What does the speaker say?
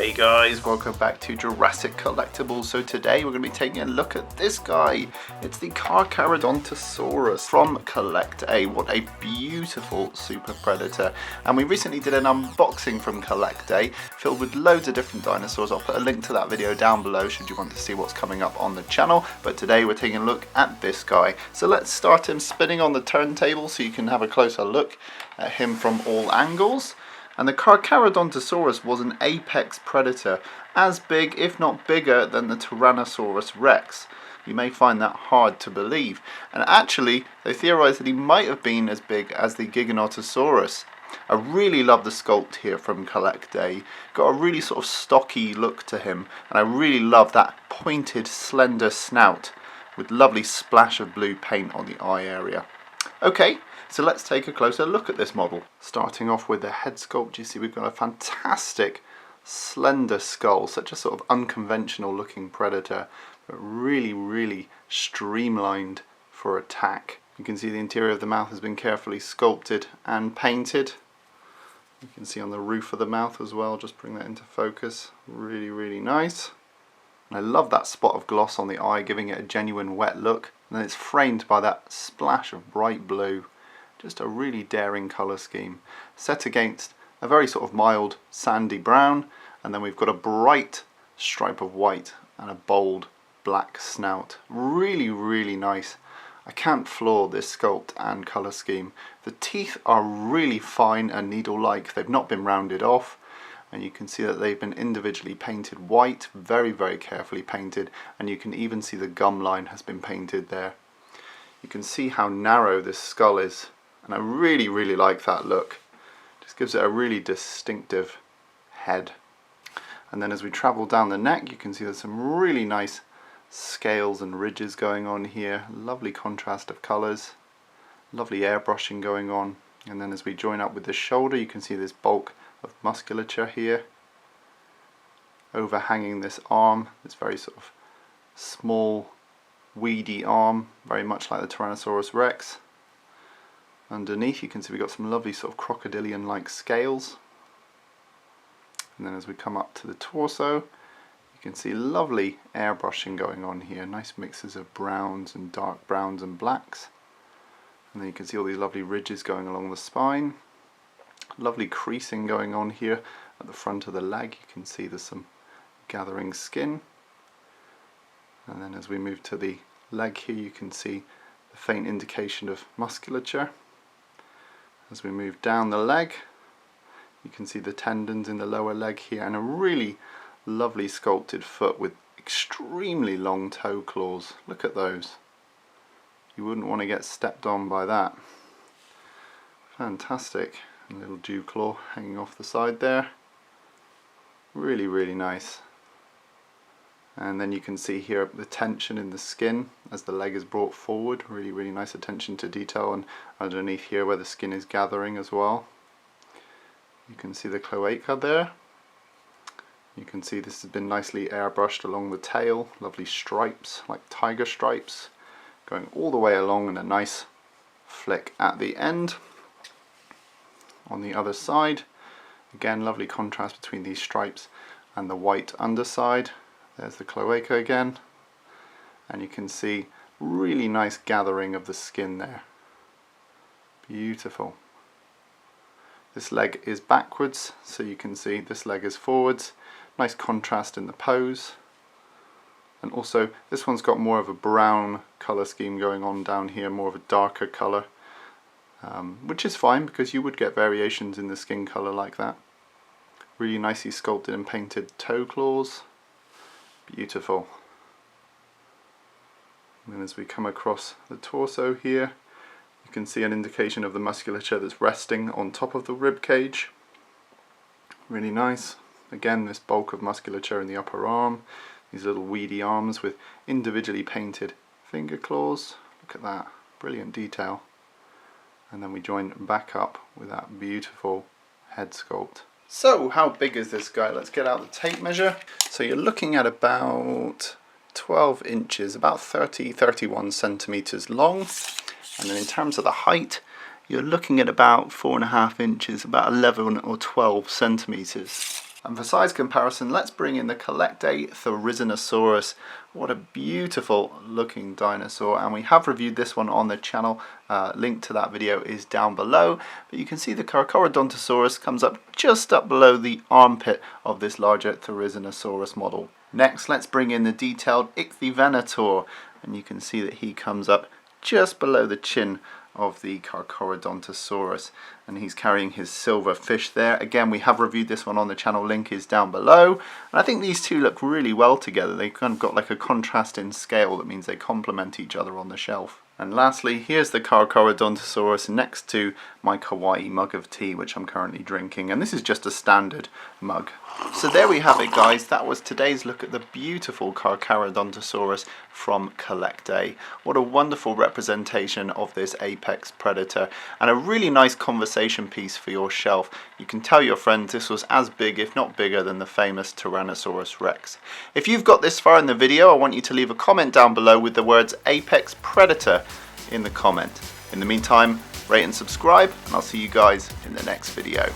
Hey guys, welcome back to Jurassic Collectibles. So today we're going to be taking a look at this guy. It's the Carcharodontosaurus from CollectA. What a beautiful super predator. And we recently did an unboxing from CollectA filled with loads of different dinosaurs. I'll put a link to that video down below should you want to see what's coming up on the channel. But today we're taking a look at this guy. So let's start him spinning on the turntable so you can have a closer look at him from all angles. And the Carcharodontosaurus was an apex predator, as big, if not bigger, than the Tyrannosaurus rex. You may find that hard to believe. And actually, they theorised that he might have been as big as the Giganotosaurus. I really love the sculpt here from CollectA. Got a really sort of stocky look to him, and I really love that pointed, slender snout with lovely splash of blue paint on the eye area. Okay. So let's take a closer look at this model. Starting off with the head sculpt, you see we've got a fantastic slender skull, such a sort of unconventional looking predator, but really streamlined for attack. You can see the interior of the mouth has been carefully sculpted and painted. You can see on the roof of the mouth as well, just bring that into focus. Really nice. And I love that spot of gloss on the eye, giving it a genuine wet look. And then it's framed by that splash of bright blue. Just a really daring colour scheme, set against a very sort of mild sandy brown, and then we've got a bright stripe of white and a bold black snout. Really nice. I can't floor this sculpt and colour scheme. The teeth are really fine and needle-like. They've not been rounded off, and you can see that they've been individually painted white, very carefully painted, and you can even see the gum line has been painted there. You can see how narrow this skull is. And I really like that look. Just gives it a really distinctive head. And then as we travel down the neck, you can see there's some really nice scales and ridges going on here. Lovely contrast of colours. Lovely airbrushing going on. And then as we join up with the shoulder, you can see this bulk of musculature here. Overhanging this arm, this very sort of small, weedy arm, very much like the Tyrannosaurus rex. Underneath you can see we've got some lovely sort of crocodilian-like scales. And then as we come up to the torso, you can see lovely airbrushing going on here. Nice mixes of browns and dark browns and blacks. And then you can see all these lovely ridges going along the spine. Lovely creasing going on here at the front of the leg. You can see there's some gathering skin. And then as we move to the leg here, you can see the faint indication of musculature. As we move down the leg, you can see the tendons in the lower leg here, and a really lovely sculpted foot with extremely long toe claws. Look at those. You wouldn't want to get stepped on by that. Fantastic. A little dew claw hanging off the side there. Really nice. And then you can see here the tension in the skin as the leg is brought forward. Really nice attention to detail, and underneath here where the skin is gathering as well. You can see the cloaca there. You can see this has been nicely airbrushed along the tail. Lovely stripes, like tiger stripes, going all the way along, and a nice flick at the end. On the other side, again lovely contrast between these stripes and the white underside. There's the cloaca again, and you can see really nice gathering of the skin there. Beautiful. This leg is backwards, so you can see this leg is forwards. Nice contrast in the pose. And also this one's got more of a brown colour scheme going on down here, more of a darker colour, which is fine because you would get variations in the skin colour like that. Really nicely sculpted and painted toe claws. Beautiful. And then as we come across the torso here, you can see an indication of the musculature that's resting on top of the rib cage. Really nice. Again, this bulk of musculature in the upper arm, these little weedy arms with individually painted finger claws. Look at that, brilliant detail. And then we join back up with that beautiful head sculpt. So how big is this guy? Let's get out the tape measure. So you're looking at about 12 inches, about 31 centimeters long. And then in terms of the height, you're looking at about 4.5 inches, about 11 or 12 centimeters. And for size comparison, let's bring in the CollectA Therizinosaurus. What a beautiful looking dinosaur, and we have reviewed this one on the channel. Link to that video is down below, but you can see the Carcharodontosaurus comes up just up below the armpit of this larger Therizinosaurus model. Next, let's bring in the detailed Ichthyovenator, and you can see that he comes up just below the chin of the Carcharodontosaurus, and he's carrying his silver fish there. Again, we have reviewed this one on the channel, link is down below, and I think these two look really well together. They've kind of got like a contrast in scale that means they complement each other on the shelf. And lastly, here's the Carcharodontosaurus next to my Kawaii mug of tea, which I'm currently drinking, and this is just a standard mug. So there we have it, guys. That was today's look at the beautiful Carcharodontosaurus from CollectA. What a wonderful representation of this apex predator, and a really nice conversation piece for your shelf. You can tell your friends this was as big, if not bigger, than the famous Tyrannosaurus Rex. If you've got this far in the video, I want you to leave a comment down below with the words apex predator in the comment. In the meantime, rate and subscribe, and I'll see you guys in the next video.